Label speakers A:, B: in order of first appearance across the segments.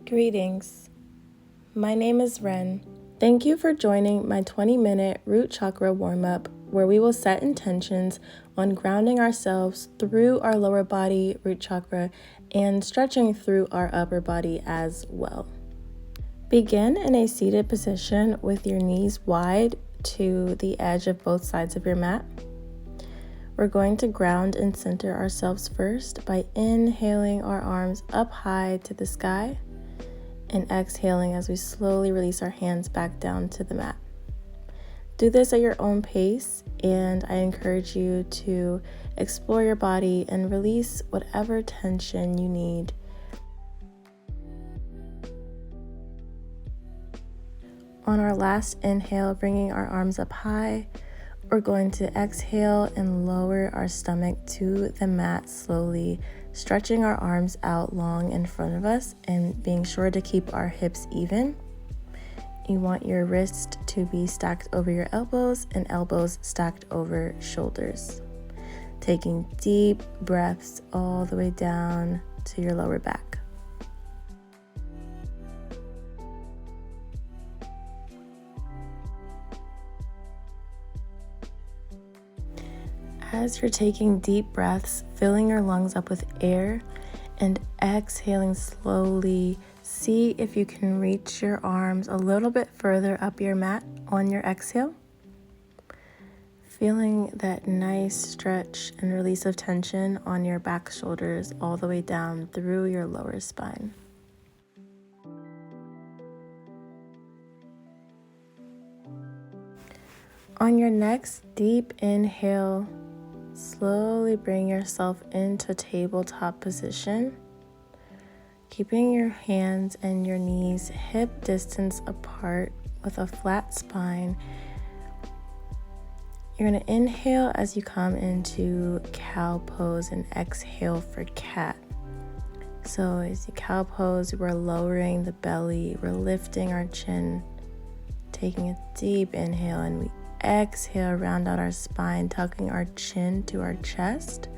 A: Greetings. My name is Ren. Thank you for joining my 20-minute root chakra warm-up where we will set intentions on grounding ourselves through our lower body root chakra and stretching through our upper body as well. Begin in a seated position with your knees wide to the edge of both sides of your mat. We're going to ground and center ourselves first by inhaling our arms up high to the sky and exhaling as we slowly release our hands back down to the mat. Do this at your own pace, and I encourage you to explore your body and release whatever tension you need. On our last inhale, bringing our arms up high, we're going to exhale and lower our stomach to the mat slowly, stretching our arms out long in front of us and being sure to keep our hips even. You want your wrists to be stacked over your elbows and elbows stacked over shoulders. Taking deep breaths all the way down to your lower back. As you're taking deep breaths, filling your lungs up with air and exhaling slowly, see if you can reach your arms a little bit further up your mat on your exhale. Feeling that nice stretch and release of tension on your back shoulders all the way down through your lower spine. On your next deep inhale, slowly bring yourself into tabletop position, keeping your hands and your knees hip distance apart with a flat spine. You're going to inhale as you come into cow pose and exhale for cat. So as you cow pose, we're lowering the belly, we're lifting our chin, taking a deep inhale, and we exhale, round out our spine, tucking our chin to our chest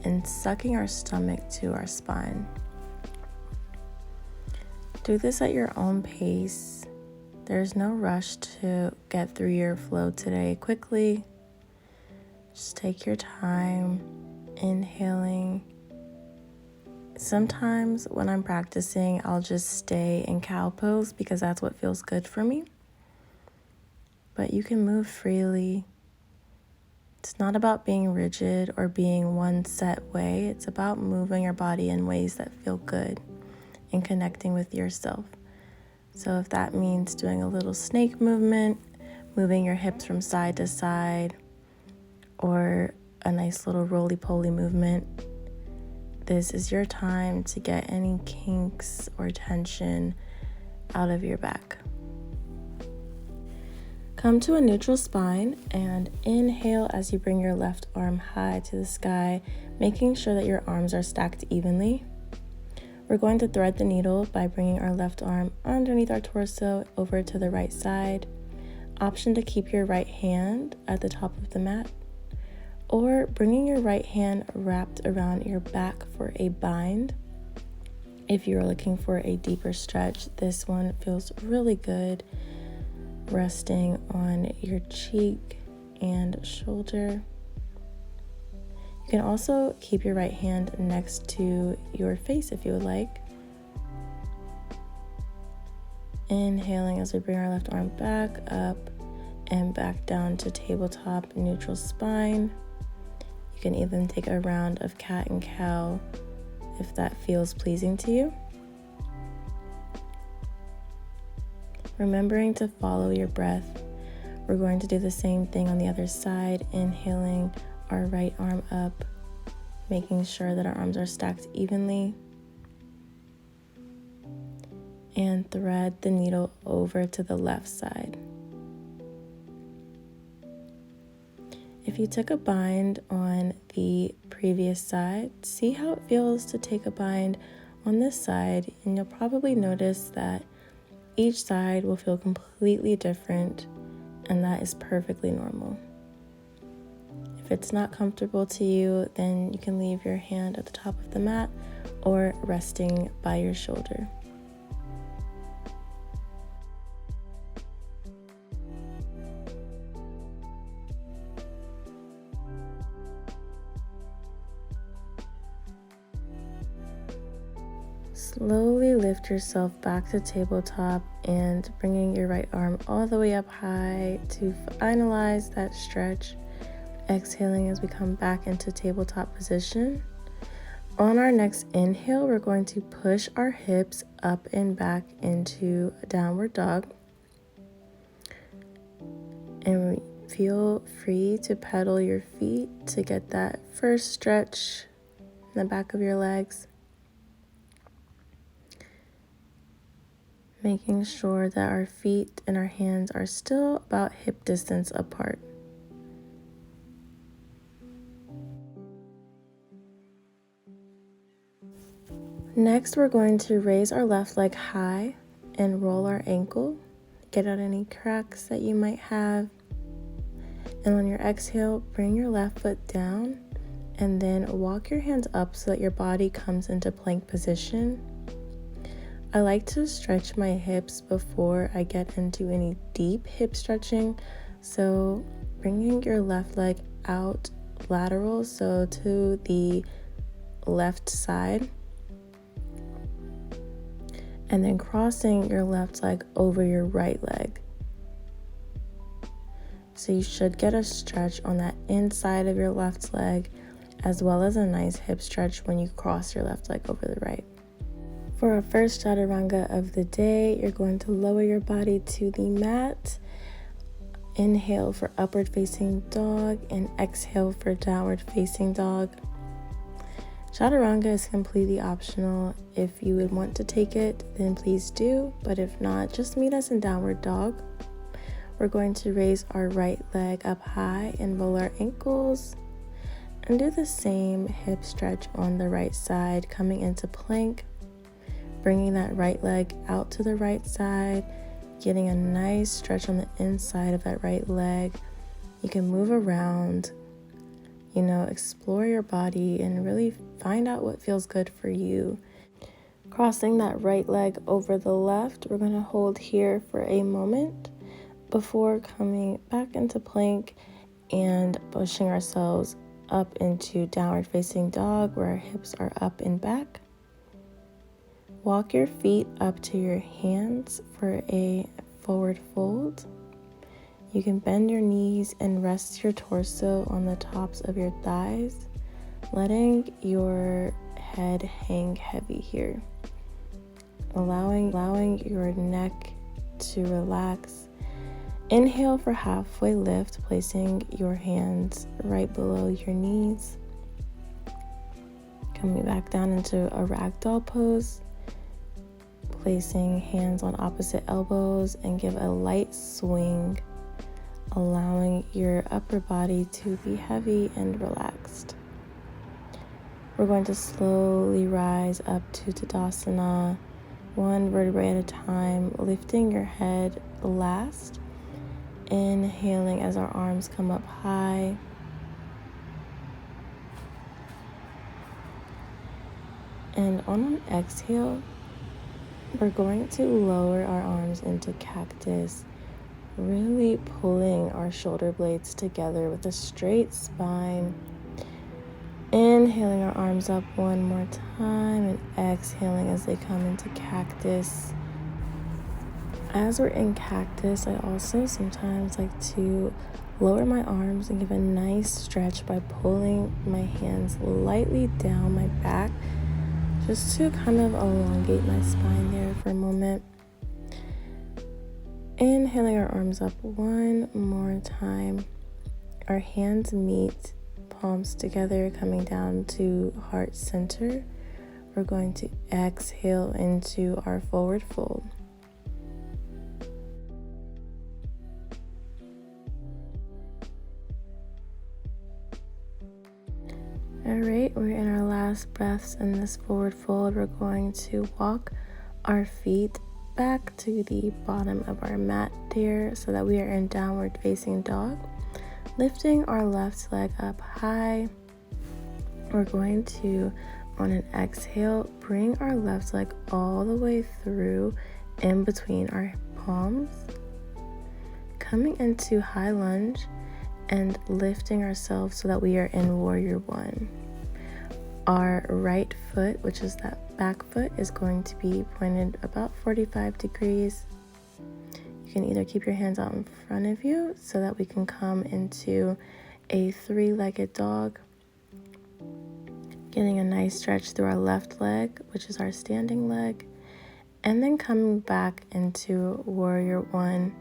A: and sucking our stomach to our spine. Do this at your own pace. There's no rush to get through your flow today quickly. Just take your time, inhaling. Sometimes when I'm practicing, I'll just stay in cow pose because that's what feels good for me. But you can move freely. It's not about being rigid or being one set way. It's about moving your body in ways that feel good and connecting with yourself. So if that means doing a little snake movement, moving your hips from side to side, or a nice little roly-poly movement, this is your time to get any kinks or tension out of your back. Come to a neutral spine and inhale as you bring your left arm high to the sky, making sure that your arms are stacked evenly. We're going to thread the needle by bringing our left arm underneath our torso over to the right side. Option to keep your right hand at the top of the mat, or bringing your right hand wrapped around your back for a bind. If you're looking for a deeper stretch, this one feels really good, resting on your cheek and shoulder. You can also keep your right hand next to your face if you would like. Inhaling as we bring our left arm back up and back down to tabletop neutral spine. You can even take a round of cat and cow if that feels pleasing to you. Remembering to follow your breath, we're going to do the same thing on the other side, inhaling our right arm up, making sure that our arms are stacked evenly, and thread the needle over to the left side. If you took a bind on the previous side, see how it feels to take a bind on this side, and you'll probably notice that each side will feel completely different, and that is perfectly normal. If it's not comfortable to you, then you can leave your hand at the top of the mat or resting by your shoulder. Slowly lift yourself back to tabletop and bringing your right arm all the way up high to finalize that stretch. Exhaling as we come back into tabletop position. On our next inhale, we're going to push our hips up and back into downward dog. And feel free to pedal your feet to get that first stretch in the back of your legs. Making sure that our feet and our hands are still about hip distance apart. Next, we're going to raise our left leg high and roll our ankle. Get out any cracks that you might have. And on your exhale, bring your left foot down and then walk your hands up so that your body comes into plank position. I like to stretch my hips before I get into any deep hip stretching. So bringing your left leg out lateral, so to the left side. And then crossing your left leg over your right leg. So you should get a stretch on that inside of your left leg, as well as a nice hip stretch when you cross your left leg over the right. For our first chaturanga of the day, you're going to lower your body to the mat. Inhale for upward facing dog and exhale for downward facing dog. Chaturanga is completely optional. If you would want to take it, then please do. But if not, just meet us in downward dog. We're going to raise our right leg up high and roll our ankles. And do the same hip stretch on the right side, coming into plank. Bringing that right leg out to the right side. Getting a nice stretch on the inside of that right leg. You can move around. Explore your body and really find out what feels good for you. Crossing that right leg over the left, we're going to hold here for a moment before coming back into plank and pushing ourselves up into downward facing dog where our hips are up and back. Walk your feet up to your hands for a forward fold. You can bend your knees and rest your torso on the tops of your thighs, letting your head hang heavy here. Allowing your neck to relax. Inhale for halfway lift, placing your hands right below your knees. Coming back down into a ragdoll pose. Placing hands on opposite elbows and give a light swing, allowing your upper body to be heavy and relaxed. We're going to slowly rise up to Tadasana, one vertebrae at a time, lifting your head last. Inhaling as our arms come up high. And on an exhale, we're going to lower our arms into cactus, really pulling our shoulder blades together with a straight spine. Inhaling our arms up one more time and exhaling as they come into cactus. As we're in cactus, I also sometimes like to lower my arms and give a nice stretch by pulling my hands lightly down my back, just to kind of elongate my spine there for a moment. Inhaling our arms up one more time. Our hands meet, palms together, coming down to heart center. We're going to exhale into our forward fold. Alright, we're in our last breaths in this forward fold. We're going to walk our feet back to the bottom of our mat there so that we are in downward facing dog. Lifting our left leg up high. We're going to, on an exhale, bring our left leg all the way through in between our palms. Coming into high lunge and lifting ourselves so that we are in warrior one. Our right foot, which is that back foot is going to be pointed about 45 degrees. You can either keep your hands out in front of you so that we can come into a three-legged dog, getting a nice stretch through our left leg, which is our standing leg, and then coming back into warrior one.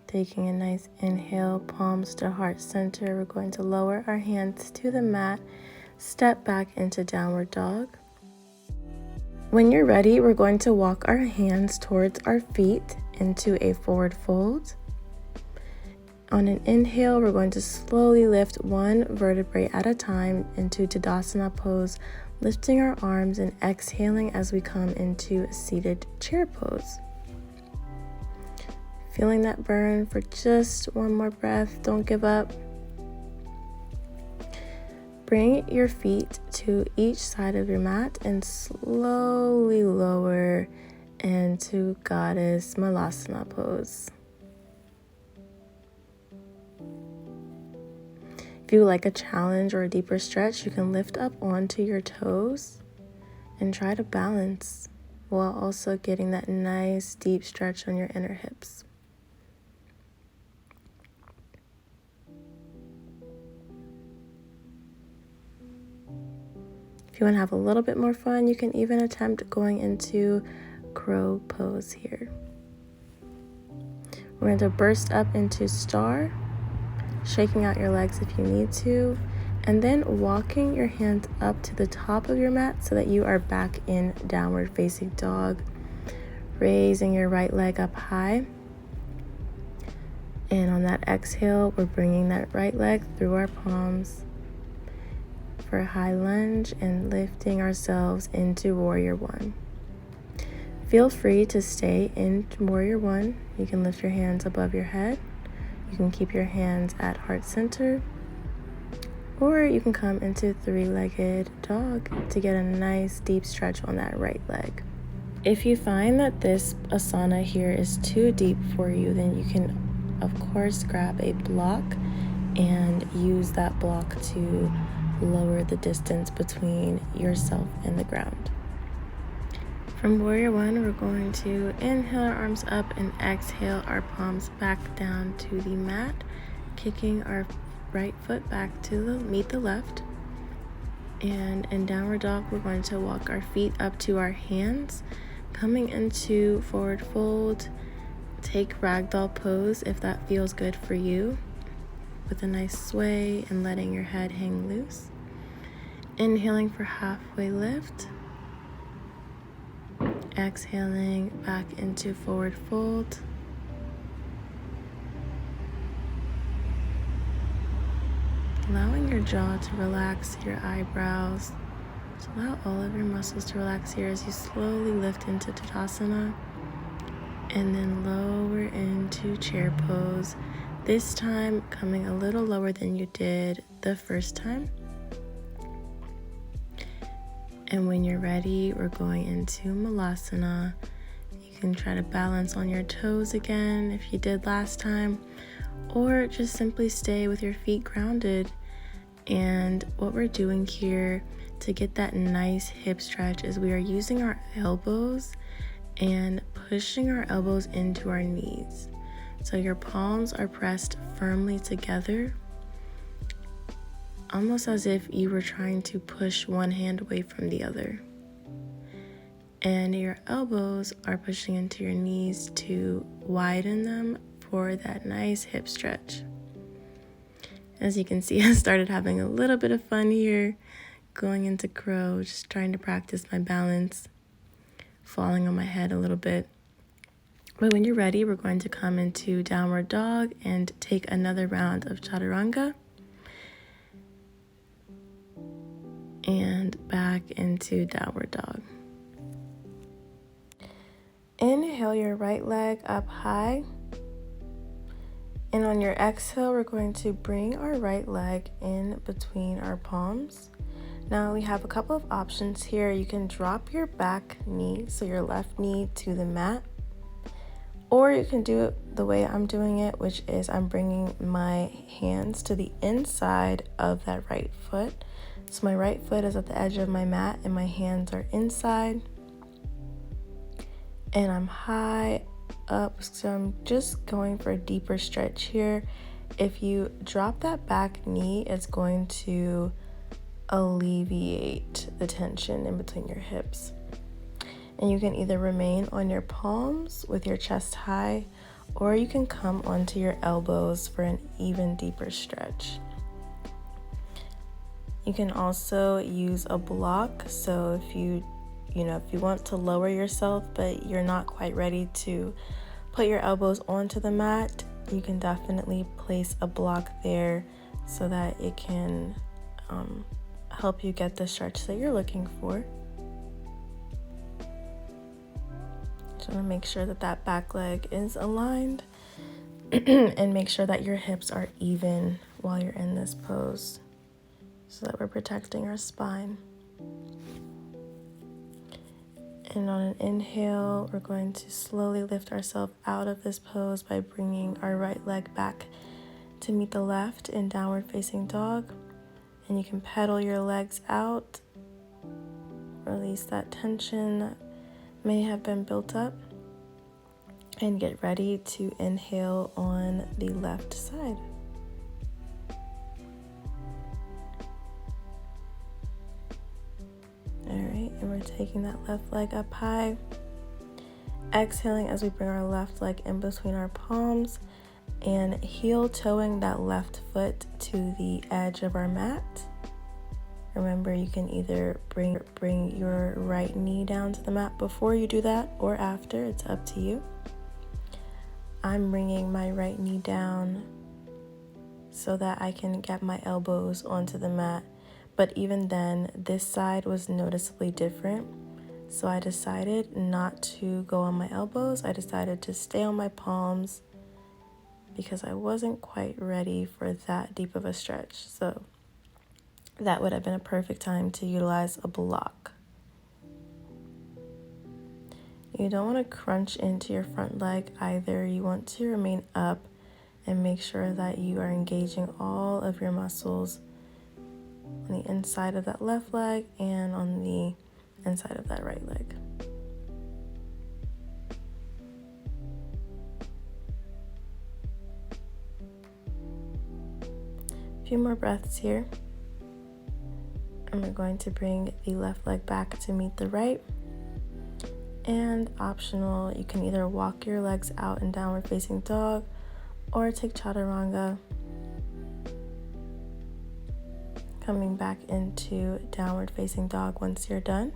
A: Taking a nice inhale, palms to heart center. We're going to lower our hands to the mat, step back into downward dog. When you're ready, we're going to walk our hands towards our feet into a forward fold. On an inhale, we're going to slowly lift one vertebrae at a time into Tadasana pose, lifting our arms and exhaling as we come into a seated chair pose. Feeling that burn for just one more breath. Don't give up. Bring your feet to each side of your mat and slowly lower into Goddess Malasana pose. If you would like a challenge or a deeper stretch, you can lift up onto your toes and try to balance while also getting that nice deep stretch on your inner hips. If you want to have a little bit more fun, you can even attempt going into crow pose here. We're going to burst up into star, shaking out your legs if you need to, and then walking your hands up to the top of your mat so that you are back in downward facing dog. Raising your right leg up high. And on that exhale, we're bringing that right leg through our palms for a high lunge and lifting ourselves into warrior one. Feel free to stay in warrior one. You can lift your hands above your head. You can keep your hands at heart center, or you can come into three-legged dog to get a nice deep stretch on that right leg. If you find that this asana here is too deep for you, then you can of course grab a block and use that block to lower the distance between yourself and the ground. From warrior one, we're going to inhale our arms up and exhale our palms back down to the mat, kicking our right foot back to meet the left. And in downward dog, we're going to walk our feet up to our hands, coming into forward fold. Take ragdoll pose if that feels good for you, with a nice sway and letting your head hang loose. Inhaling for halfway lift. Exhaling back into forward fold. Allowing your jaw to relax, your eyebrows. So allow all of your muscles to relax here as you slowly lift into Tadasana and then lower into chair pose. This time coming a little lower than you did the first time. And when you're ready, we're going into Malasana. You can try to balance on your toes again if you did last time, or just simply stay with your feet grounded. And what we're doing here to get that nice hip stretch is we are using our elbows and pushing our elbows into our knees. So your palms are pressed firmly together, almost as if you were trying to push one hand away from the other. And your elbows are pushing into your knees to widen them for that nice hip stretch. As you can see, I started having a little bit of fun here, going into crow, just trying to practice my balance, falling on my head a little bit. But when you're ready, we're going to come into downward dog and take another round of chaturanga. And back into downward dog. Inhale your right leg up high. And on your exhale, we're going to bring our right leg in between our palms. Now we have a couple of options here. You can drop your back knee, so your left knee to the mat, Or you can do it the way I'm doing it, which is I'm bringing my hands to the inside of that right foot. So my right foot is at the edge of my mat and my hands are inside. And I'm high up, so I'm just going for a deeper stretch here. If you drop that back knee, it's going to alleviate the tension in between your hips. And you can either remain on your palms with your chest high, or you can come onto your elbows for an even deeper stretch. You can also use a block, so if you want to lower yourself but you're not quite ready to put your elbows onto the mat, you can definitely place a block there so that it can help you get the stretch that you're looking for. Just want to make sure that that back leg is aligned and make sure that your hips are even while you're in this pose so that we're protecting our spine. And on an inhale, we're going to slowly lift ourselves out of this pose by bringing our right leg back to meet the left in downward facing dog. And you can pedal your legs out, release that tension that may have been built up, and get ready to inhale on the left side. Alright, and we're taking that left leg up high, exhaling as we bring our left leg in between our palms and heel toeing that left foot to the edge of our mat. Remember, you can either bring your right knee down to the mat before you do that or after, it's up to you. I'm bringing my right knee down so that I can get my elbows onto the mat. But even then, this side was noticeably different. So I decided not to go on my elbows. I decided to stay on my palms because I wasn't quite ready for that deep of a stretch. So that would have been a perfect time to utilize a block. You don't want to crunch into your front leg either. You want to remain up and make sure that you are engaging all of your muscles on the inside of that left leg and on the inside of that right leg. A few more breaths here. And we're going to bring the left leg back to meet the right. And optional, you can either walk your legs out in downward facing dog or take chaturanga. Coming back into downward facing dog once you're done.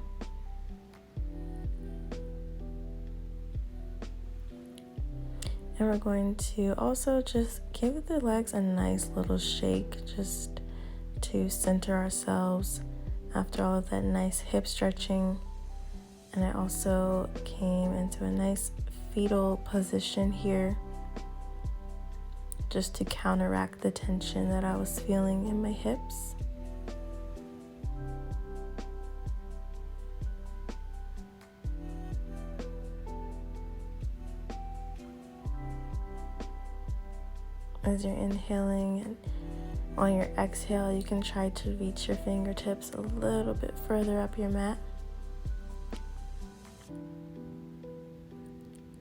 A: And we're going to also just give the legs a nice little shake just to center ourselves after all of that nice hip stretching. And I also came into a nice fetal position here just to counteract the tension that I was feeling in my hips. As you're inhaling, and on your exhale, you can try to reach your fingertips a little bit further up your mat.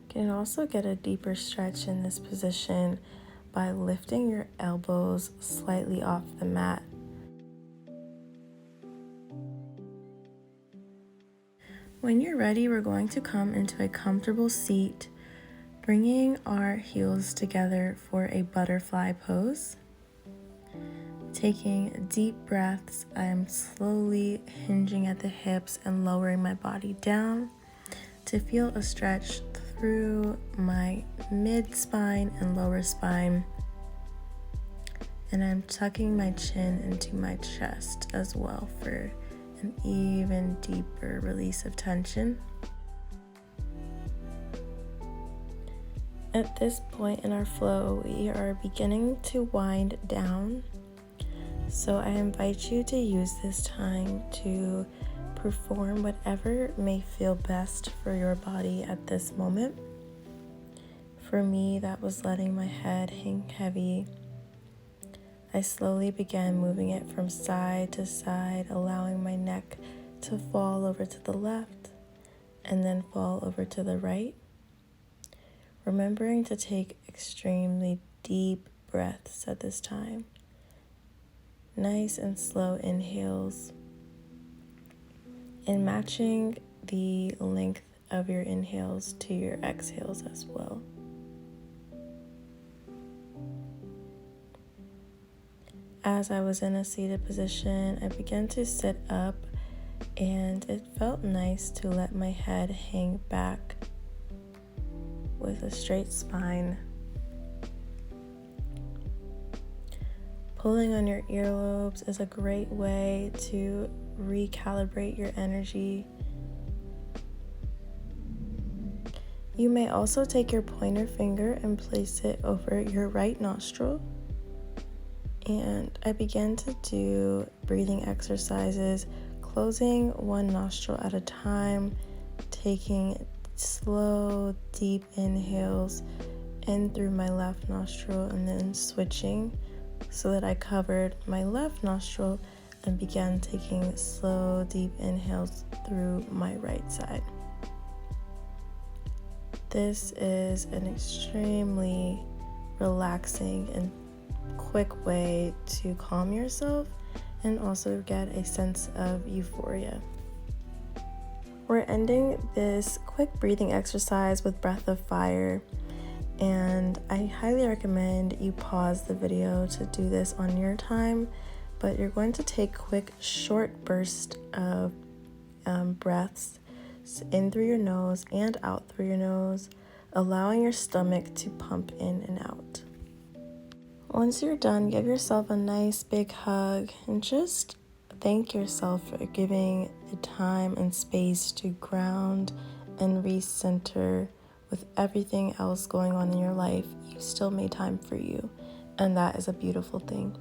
A: You can also get a deeper stretch in this position by lifting your elbows slightly off the mat. When you're ready, we're going to come into a comfortable seat, bringing our heels together for a butterfly pose. Taking deep breaths, I am slowly hinging at the hips and lowering my body down to feel a stretch through my mid-spine and lower spine. And I'm tucking my chin into my chest as well for an even deeper release of tension. At this point in our flow, we are beginning to wind down. So I invite you to use this time to perform whatever may feel best for your body at this moment. For me, that was letting my head hang heavy. I slowly began moving it from side to side, allowing my neck to fall over to the left and then fall over to the right. Remembering to take extremely deep breaths at this time. Nice and slow inhales. And matching the length of your inhales to your exhales as well. As I was in a seated position, I began to sit up, and it felt nice to let my head hang back with a straight spine. Pulling on your earlobes is a great way to recalibrate your energy. You may also take your pointer finger and place it over your right nostril. And I began to do breathing exercises, closing one nostril at a time, taking slow, deep inhales in through my left nostril and then switching so that I covered my left nostril and began taking slow, deep inhales through my right side. This is an extremely relaxing and quick way to calm yourself and also get a sense of euphoria. We're ending this quick breathing exercise with breath of fire, and I highly recommend you pause the video to do this on your time, but you're going to take quick short bursts of breaths in through your nose and out through your nose, allowing your stomach to pump in and out. Once you're done, give yourself a nice big hug and just thank yourself for giving the time and space to ground and recenter. With everything else going on in your life, you still made time for you, and that is a beautiful thing.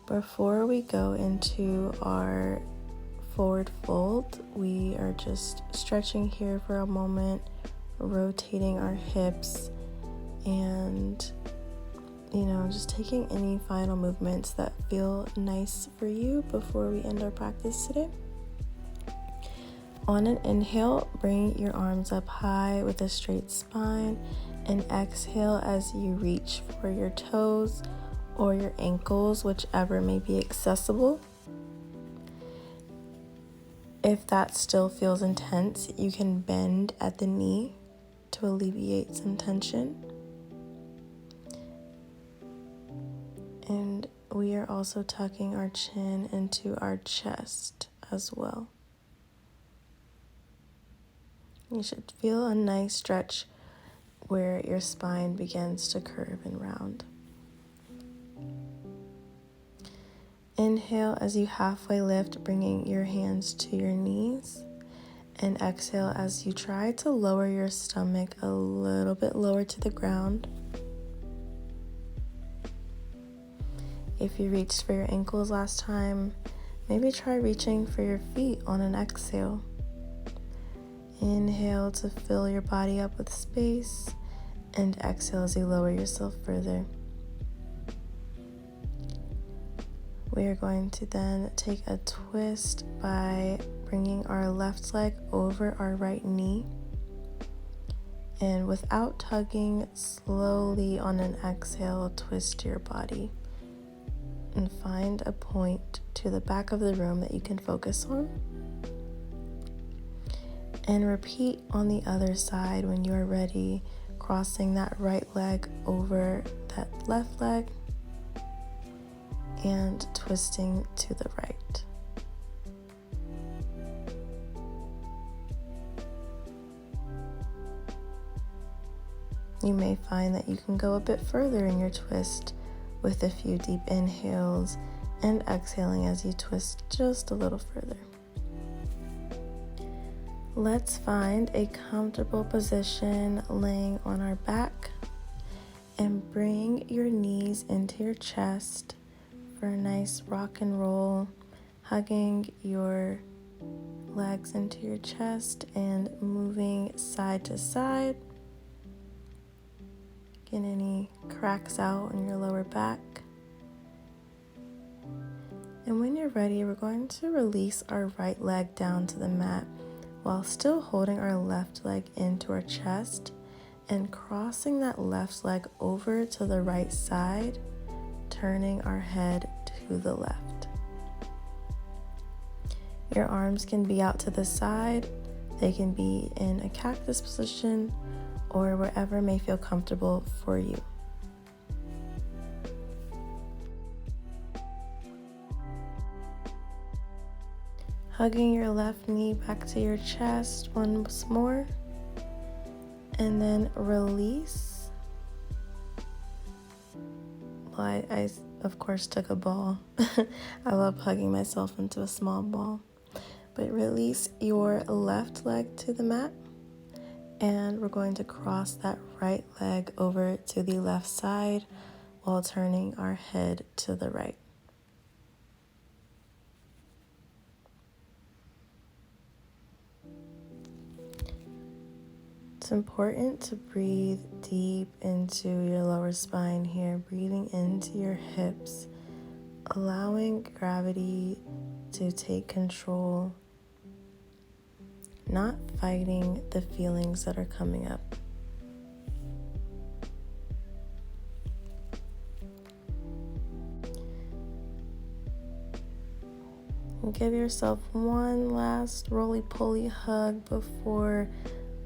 A: Before we go into our forward fold, we are just stretching here for a moment, rotating our hips, and just taking any final movements that feel nice for you before we end our practice today. On an inhale, bring your arms up high with a straight spine, and exhale as you reach for your toes or your ankles, whichever may be accessible. If that still feels intense, you can bend at the knee to alleviate some tension. And we are also tucking our chin into our chest as well. You should feel a nice stretch where your spine begins to curve and round. Inhale as you halfway lift, bringing your hands to your knees. And exhale as you try to lower your stomach a little bit lower to the ground. If you reached for your ankles last time, maybe try reaching for your feet on an exhale. Inhale to fill your body up with space, and exhale as you lower yourself further. We are going to then take a twist by bringing our left leg over our right knee. And without tugging, slowly on an exhale, twist your body. And find a point to the back of the room that you can focus on. And repeat on the other side when you are ready, crossing that right leg over that left leg and twisting to the right. You may find that you can go a bit further in your twist with a few deep inhales and exhaling as you twist just a little further. Let's find a comfortable position laying on our back and bring your knees into your chest for a nice rock and roll, hugging your legs into your chest and moving side to side Get any cracks out in your lower back. And when you're ready, we're going to release our right leg down to the mat while still holding our left leg into our chest and crossing that left leg over to the right side, turning our head to the left. Your arms can be out to the side, they can be in a cactus position, or wherever may feel comfortable for you. Hugging your left knee back to your chest once more, and then release. Well, I of course took a ball. I love hugging myself into a small ball. But release your left leg to the mat, and we're going to cross that right leg over to the left side while turning our head to the right. It's important to breathe deep into your lower spine here, breathing into your hips, allowing gravity to take control, not fighting the feelings that are coming up. And give yourself one last roly-poly hug before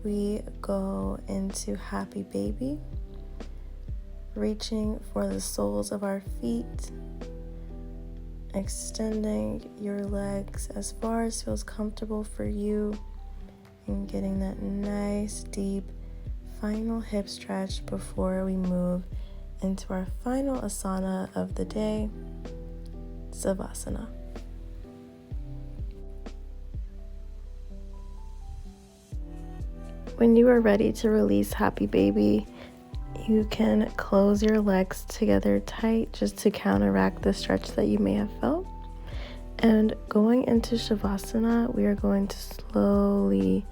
A: we go into happy baby, reaching for the soles of our feet, extending your legs as far as feels comfortable for you, and getting that nice deep final hip stretch before we move into our final asana of the day, Savasana. When you are ready to release happy baby, you can close your legs together tight just to counteract the stretch that you may have felt. And going into Shavasana, we are going to slowly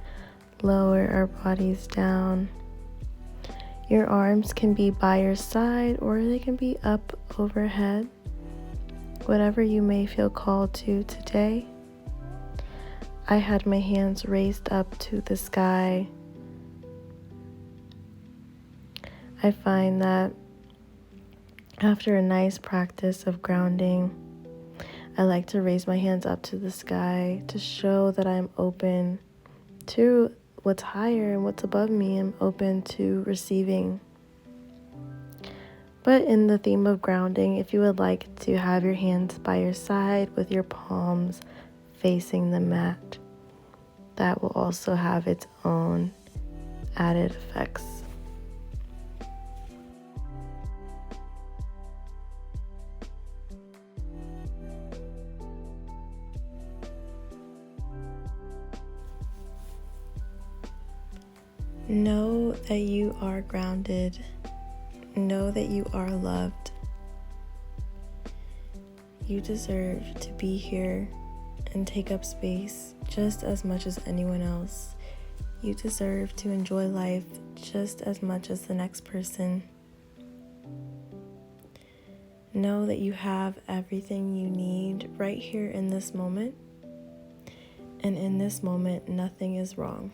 A: lower our bodies down. Your arms can be by your side or they can be up overhead, whatever you may feel called to today. I had my hands raised up to the sky. I find that after a nice practice of grounding, I like to raise my hands up to the sky to show that I'm open to what's higher and what's above me. I'm open to receiving. But in the theme of grounding, if you would like to have your hands by your side with your palms facing the mat, that will also have its own added effects. Know that you are grounded. Know that you are loved. You deserve to be here and take up space just as much as anyone else. You deserve to enjoy life just as much as the next person. Know that you have everything you need right here in this moment. And in this moment, nothing is wrong.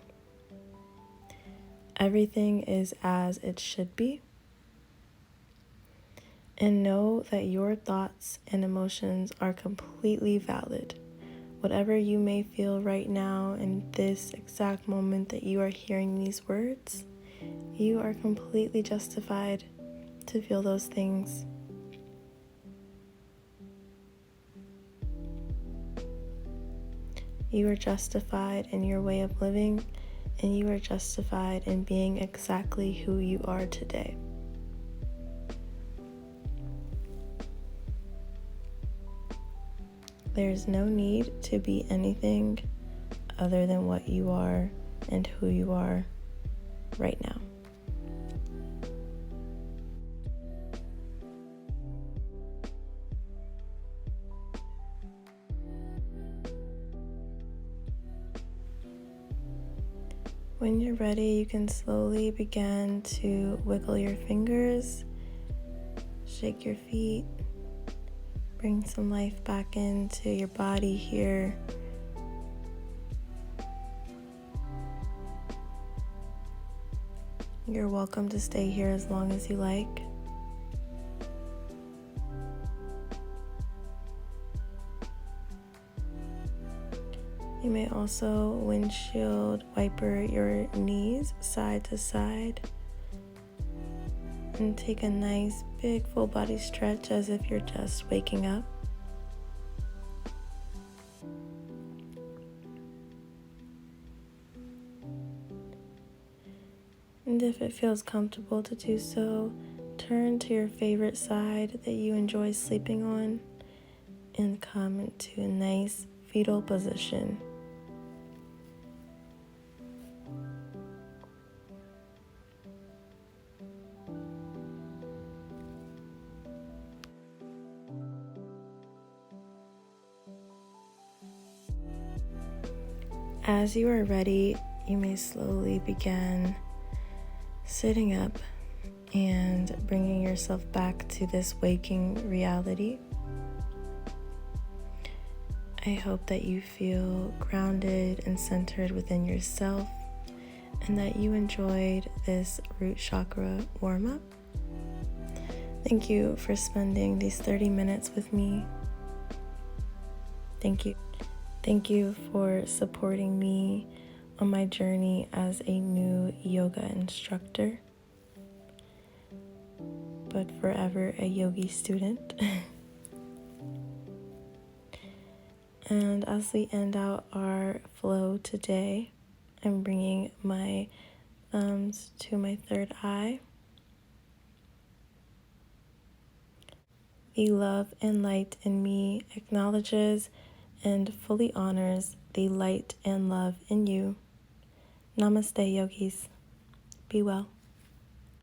A: Everything is as it should be. And know that your thoughts and emotions are completely valid. Whatever you may feel right now in this exact moment that you are hearing these words, you are completely justified to feel those things. You are justified in your way of living, and you are justified in being exactly who you are today. There's no need to be anything other than what you are and who you are right now. When you're ready, you can slowly begin to wiggle your fingers, shake your feet, bring some life back into your body here. You're welcome to stay here as long as you like. You may also windshield wiper your knees side to side and take a nice big full body stretch as if you're just waking up. And if it feels comfortable to do so, turn to your favorite side that you enjoy sleeping on and come into a nice fetal position. As you are ready, you may slowly begin sitting up and bringing yourself back to this waking reality. I hope that you feel grounded and centered within yourself and that you enjoyed this root chakra warm-up. Thank you for spending these 30 minutes with me. Thank you. Thank you for supporting me on my journey as a new yoga instructor, but forever a yogi student. And as we end out our flow today, I'm bringing my thumbs to my third eye. The love and light in me acknowledges and fully honors the light and love in you. Namaste, yogis. Be well.